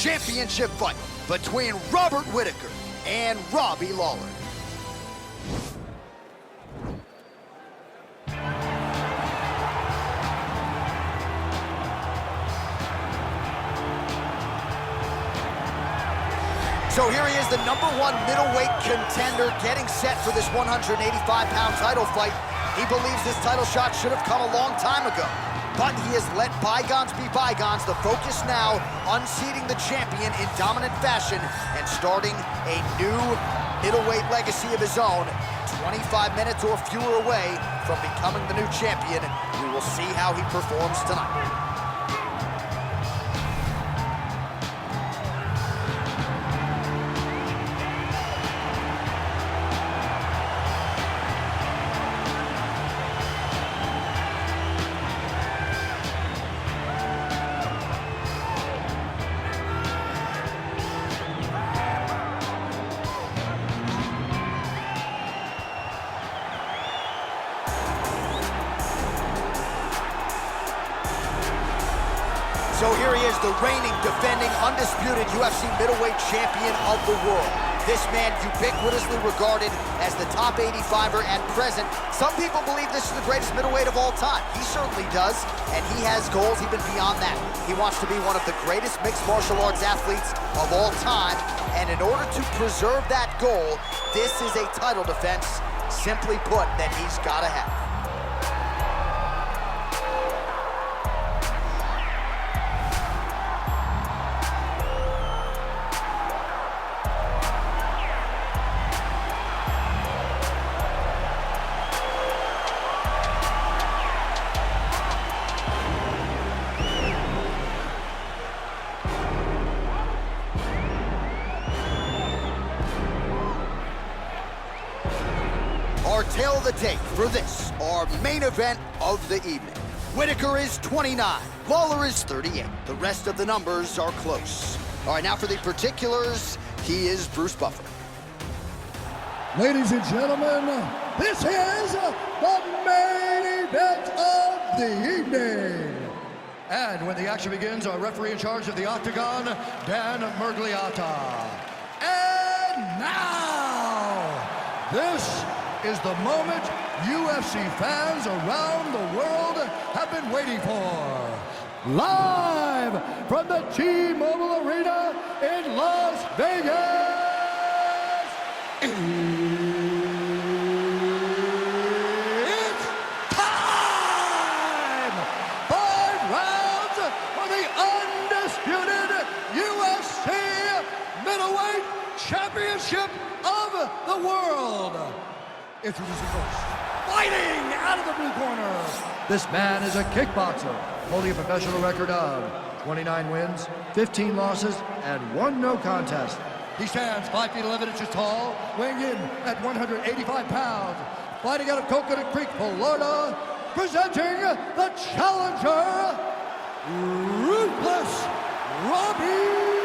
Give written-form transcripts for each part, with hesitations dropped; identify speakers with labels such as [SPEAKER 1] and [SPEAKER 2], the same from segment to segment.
[SPEAKER 1] championship fight between Robert Whittaker and Robbie Lawler. So here he is, the #1 middleweight contender, getting set for this 185-pound title fight. He believes this title shot should have come a long time ago, but he has let bygones be bygones. The focus now, unseating the champion in dominant fashion and starting a new middleweight legacy of his own. 25 minutes or fewer away from becoming the new champion. We will see how he performs tonight. So here he is, the reigning, defending, undisputed UFC middleweight champion of the world. This man ubiquitously regarded as the top 85er at present. Some people believe this is the greatest middleweight of all time. He certainly does, and he has goals even beyond that. He wants to be one of the greatest mixed martial arts athletes of all time, and in order to preserve that goal, this is a title defense, simply put, that he's gotta have. Our tale of the tape for this, our main event of the evening. Whittaker is 29, Lawler is 38. The rest of the numbers are close. All right, now for the particulars, he is Bruce Buffer.
[SPEAKER 2] Ladies and gentlemen, this is the main event of the evening. And when the action begins, our referee in charge of the Octagon, Dan Mergliata. And now, this is the moment UFC fans around the world have been waiting for. Live from the T-Mobile Arena in Las Vegas, it's time! 5 rounds for the undisputed UFC middleweight championship of the world. Introducing first, fighting out of the blue corner. This man is a kickboxer, holding a professional record of 29 wins, 15 losses, and 1 no contest. He stands 5 feet 11 inches tall, weighing in at 185 pounds. Fighting out of Coconut Creek, Florida, presenting the challenger, Ruthless Robbie.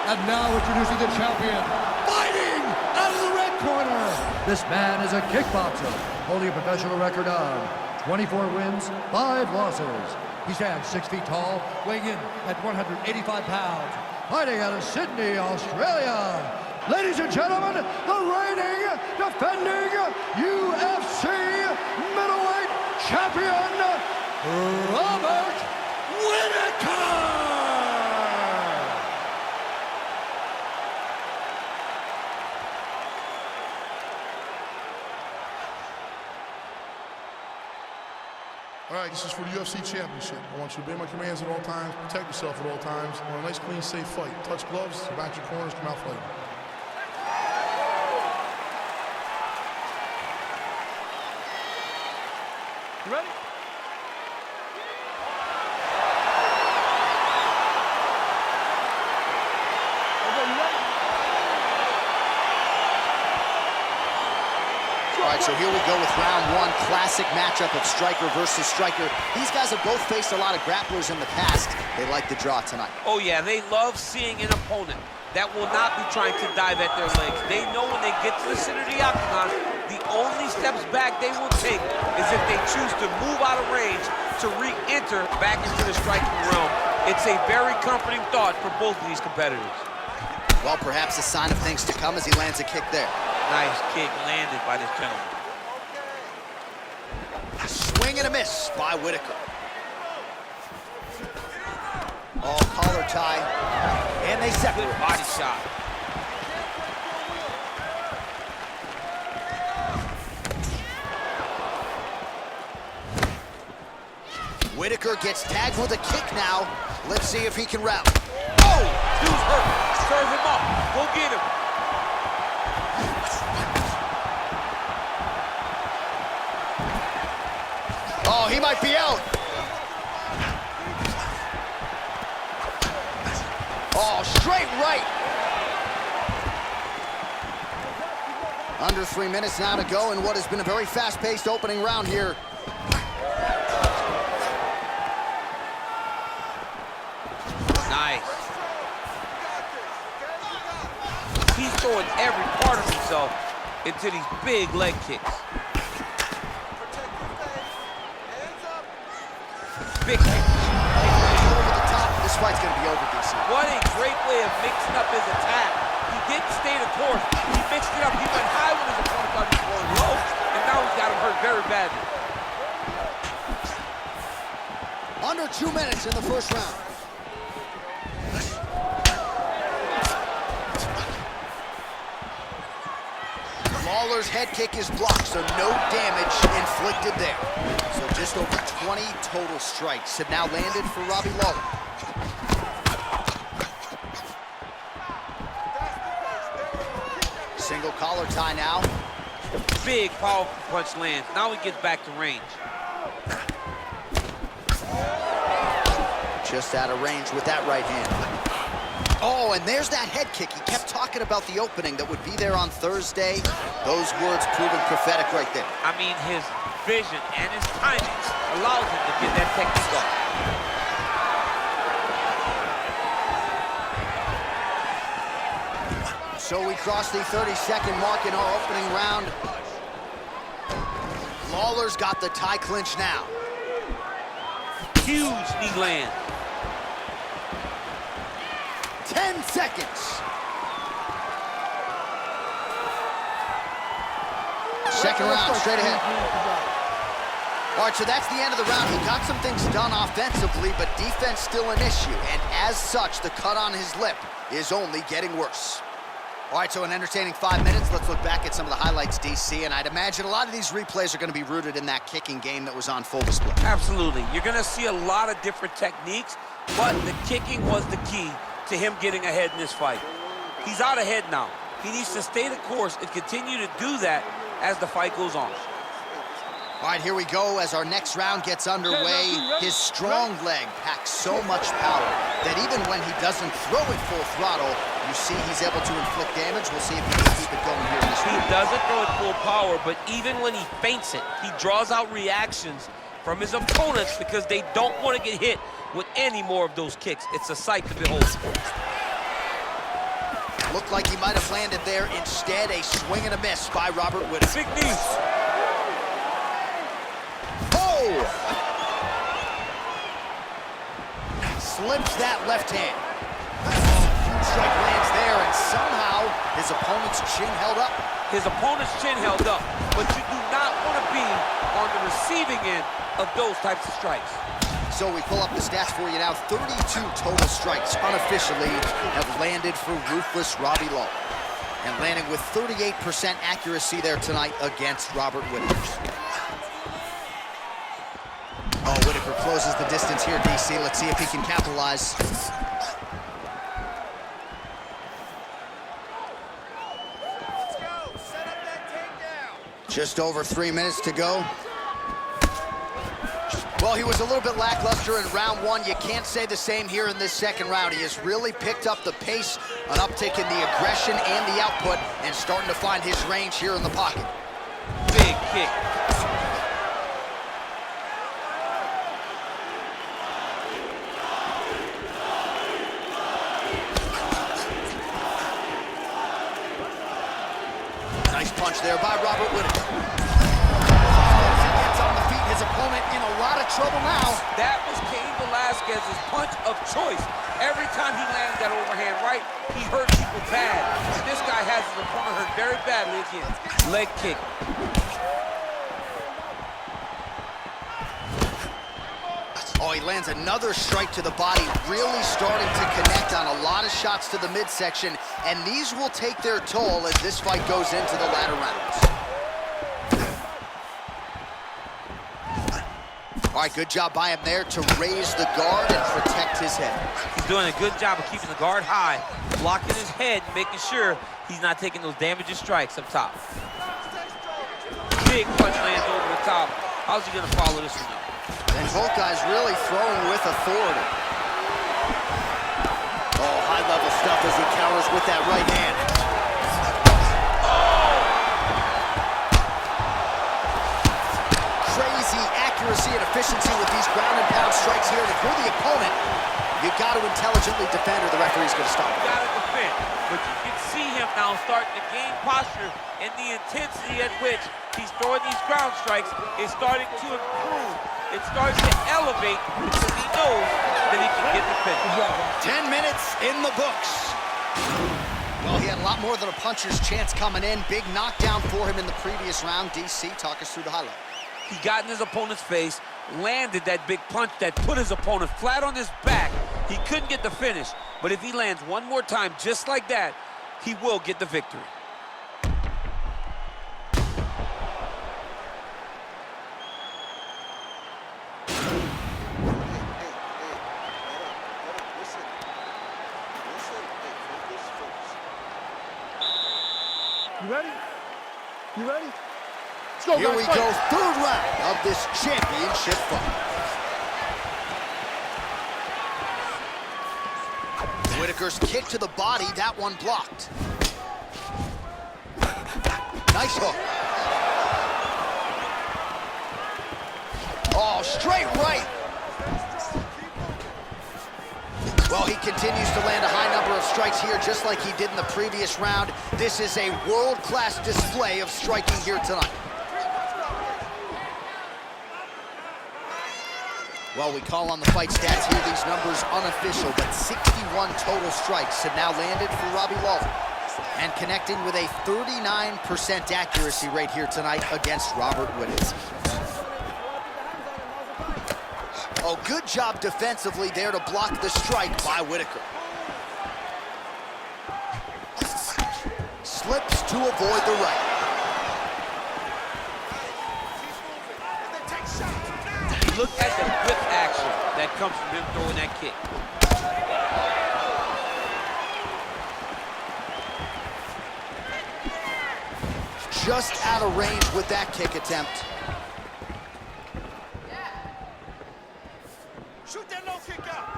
[SPEAKER 2] And now introducing the champion, fighting out of the red corner. This man is a kickboxer, holding a professional record of 24 wins, 5 losses. He stands 6 feet tall, weighing in at 185 pounds. Fighting out of Sydney, Australia. Ladies and gentlemen, the reigning, defending UFC middleweight champion, Robert Whittaker.
[SPEAKER 3] All right, this is for the UFC Championship. I want you to obey my commands at all times, protect yourself at all times. I want a nice, clean, safe fight. Touch gloves, back your corners, come out fighting.
[SPEAKER 4] You ready?
[SPEAKER 1] All right, so here we go with round 1, classic matchup of striker versus striker. These guys have both faced a lot of grapplers in the past. They like the draw tonight.
[SPEAKER 4] Oh yeah, they love seeing an opponent that will not be trying to dive at their legs. They know when they get to the center of the octagon, The only steps back they will take is if they choose to move out of range to re-enter back into the striking realm. It's a very comforting thought for both of these competitors.
[SPEAKER 1] Well, perhaps a sign of things to come as he lands a kick there.
[SPEAKER 4] Nice kick landed by this gentleman.
[SPEAKER 1] A swing and a miss by Whittaker. Oh, collar tie, and they separate.
[SPEAKER 4] Good body shot.
[SPEAKER 1] Whittaker gets tagged with a kick now. Let's see if he can rally.
[SPEAKER 4] Oh, dude's hurt. Serve him up. Go get him.
[SPEAKER 1] Oh, he might be out. Oh, straight right. Under 3 minutes now to go in what has been a very fast-paced opening round here.
[SPEAKER 4] Nice. He's throwing every part of himself into these big leg kicks. Big kick.
[SPEAKER 1] Over the top. This fight's going to be over, DC.
[SPEAKER 4] What a great way of mixing up his attack. He didn't stay the course. He mixed it up. He went high when his opponent thought he was going low, and now he's got him hurt very badly.
[SPEAKER 1] Under 2 minutes in the first round. Lawler's head kick is blocked, so no damage inflicted there. So just over 20 total strikes have now landed for Robbie Lawler. Single collar tie now.
[SPEAKER 4] Big, powerful punch lands. Now he gets back to range.
[SPEAKER 1] Just out of range with that right hand. Oh, and there's that head kick. He kept talking about the opening that would be there on Thursday. Those words proving prophetic right there.
[SPEAKER 4] I mean, his vision and his timing allows him to get that technique off.
[SPEAKER 1] So we cross the 30-second mark in our opening round. Lawler's got the tie clinch now.
[SPEAKER 4] Huge knee land.
[SPEAKER 1] 10 seconds. Second round, straight ahead. All right, so that's the end of the round. He got some things done offensively, but defense still an issue. And as such, the cut on his lip is only getting worse. All right, so an entertaining 5 minutes. Let's look back at some of the highlights, DC. And I'd imagine a lot of these replays are going to be rooted in that kicking game that was on full display.
[SPEAKER 4] Absolutely. You're going to see a lot of different techniques, but the kicking was the key to him getting ahead in this fight. He's out ahead now. He needs to stay the course and continue to do that as the fight goes on.
[SPEAKER 1] All right, here we go as our next round gets underway. His strong leg packs so much power that even when he doesn't throw it full throttle, you see he's able to inflict damage. We'll see if he can keep it going here in this
[SPEAKER 4] He
[SPEAKER 1] round.
[SPEAKER 4] doesn't throw it full power, but even when he feints it, he draws out reactions from his opponents because they don't want to get hit with any more of those kicks. It's a sight to behold.
[SPEAKER 1] Looked like he might have landed there. Instead, a swing and a miss by Robert Whittaker.
[SPEAKER 4] Big knees.
[SPEAKER 1] Oh! Slips that left hand. Huge strike lands there, and somehow his opponent's chin held up.
[SPEAKER 4] His opponent's chin held up, but you do not want to be on the receiving end of those types of strikes.
[SPEAKER 1] So we pull up the stats for you now. 32 total strikes unofficially have landed for ruthless Robbie Lawler. And landing with 38% accuracy there tonight against Robert Whittaker. Oh, Whittaker closes the distance here, DC. Let's see if he can capitalize. Just over 3 minutes to go. Well, he was a little bit lackluster in round one. You can't say the same here in this second round. He has really picked up the pace, an uptick in the aggression and the output, and starting to find his range here in the pocket.
[SPEAKER 4] Big kick.
[SPEAKER 1] Nice punch there by Robert Whittaker.
[SPEAKER 4] choice. Every time he lands that overhand right, he hurt people bad. And this guy has his opponent hurt very badly again. Leg kick.
[SPEAKER 1] Oh, he lands another strike to the body, really starting to connect on a lot of shots to the midsection, and these will take their toll as this fight goes into the latter rounds. All right, good job by him there to raise the guard and protect his head.
[SPEAKER 4] He's doing a good job of keeping the guard high, blocking his head, making sure he's not taking those damaging strikes up top. Big punch lands over the top. How's he gonna follow this one up?
[SPEAKER 1] And both guys really throwing with authority. Oh, high-level stuff as he counters with that right hand. Crazy accuracy and efficiency with these ground and pound strikes here. And if you're the opponent, you've got to intelligently defend or the referee's going to stop.
[SPEAKER 4] You got to defend, but you can see him now starting to gain posture, and the intensity at which he's throwing these ground strikes is starting to improve. It starts to elevate because he knows that he can get the finish.
[SPEAKER 1] 10 minutes in the books. Well, he had a lot more than a puncher's chance coming in. Big knockdown for him in the previous round. DC, talk us through the highlight.
[SPEAKER 4] He got in his opponent's face, landed that big punch that put his opponent flat on his back. He couldn't get the finish, but if he lands one more time just like that, he will get the victory.
[SPEAKER 2] You ready? You ready? Let's go,
[SPEAKER 1] Here
[SPEAKER 2] guys,
[SPEAKER 1] we
[SPEAKER 2] fight.
[SPEAKER 1] go, third round of this championship fight. Whittaker's kick to the body, that one blocked. Nice hook. Oh, straight right. Well, he continues to land a high number of strikes here, just like he did in the previous round. This is a world-class display of striking here tonight. Well, we call on the fight stats here. These numbers unofficial, but 61 total strikes have now landed for Robbie Lawler. And connecting with a 39% accuracy rate here tonight against Robert Whittaker. Oh, good job defensively there to block the strike by Whittaker. Slips to avoid the right.
[SPEAKER 4] Look at the whip action that comes from him throwing that kick.
[SPEAKER 1] Just out of range with that kick attempt.
[SPEAKER 2] Shoot that low kick out.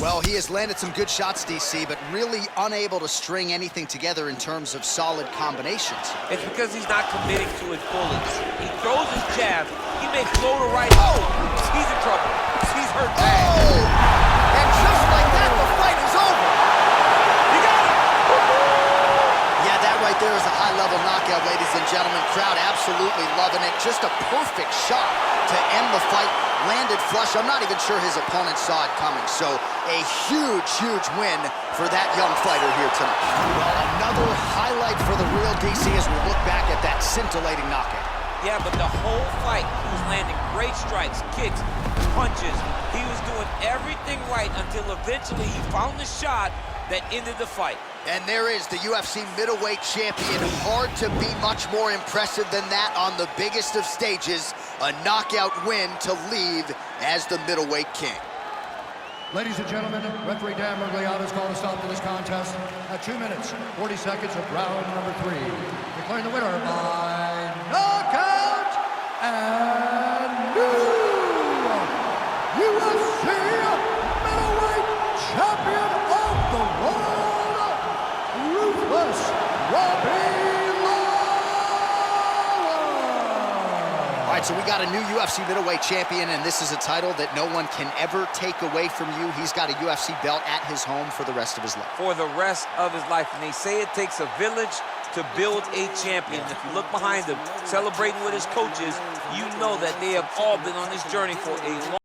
[SPEAKER 1] Well, he has landed some good shots, DC, but really unable to string anything together in terms of solid combinations.
[SPEAKER 4] It's because he's not committing to it fully. He throws his jab, he may float a right. Oh, he's in trouble. He's hurt bad.
[SPEAKER 1] Oh! And just like that, the fight is over.
[SPEAKER 4] You got it!
[SPEAKER 1] Yeah, that right there is a high-level knockout, ladies and gentlemen. Crowd absolutely loving it. Just a perfect shot to end the fight. Landed flush. I'm not even sure his opponent saw it coming. So a huge, huge win for that young fighter here tonight. Well, another highlight for the real DC as we look back at that scintillating knockout.
[SPEAKER 4] Yeah, but the whole fight, he was landing great strikes, kicks, punches. He was doing everything right until eventually he found the shot that ended the fight.
[SPEAKER 1] And there is the UFC middleweight champion. Hard to be much more impressive than that on the biggest of stages. A knockout win to leave as the middleweight king.
[SPEAKER 2] Ladies and gentlemen, referee Dan Mergliano has called a stop to this contest at 2 minutes, 40 seconds of round number 3. Declaring the winner by knockout and new UFC middleweight champion of the world, ruthless Robbie Lawler.
[SPEAKER 1] All right, so we got a new UFC middleweight champion, and this is a title that no one can ever take away from you. He's got a UFC belt at his home for the rest of his life.
[SPEAKER 4] For the rest of his life. And they say it takes a village to build a champion. If you look behind him, celebrating with his coaches, you know that they have all been on this journey for a long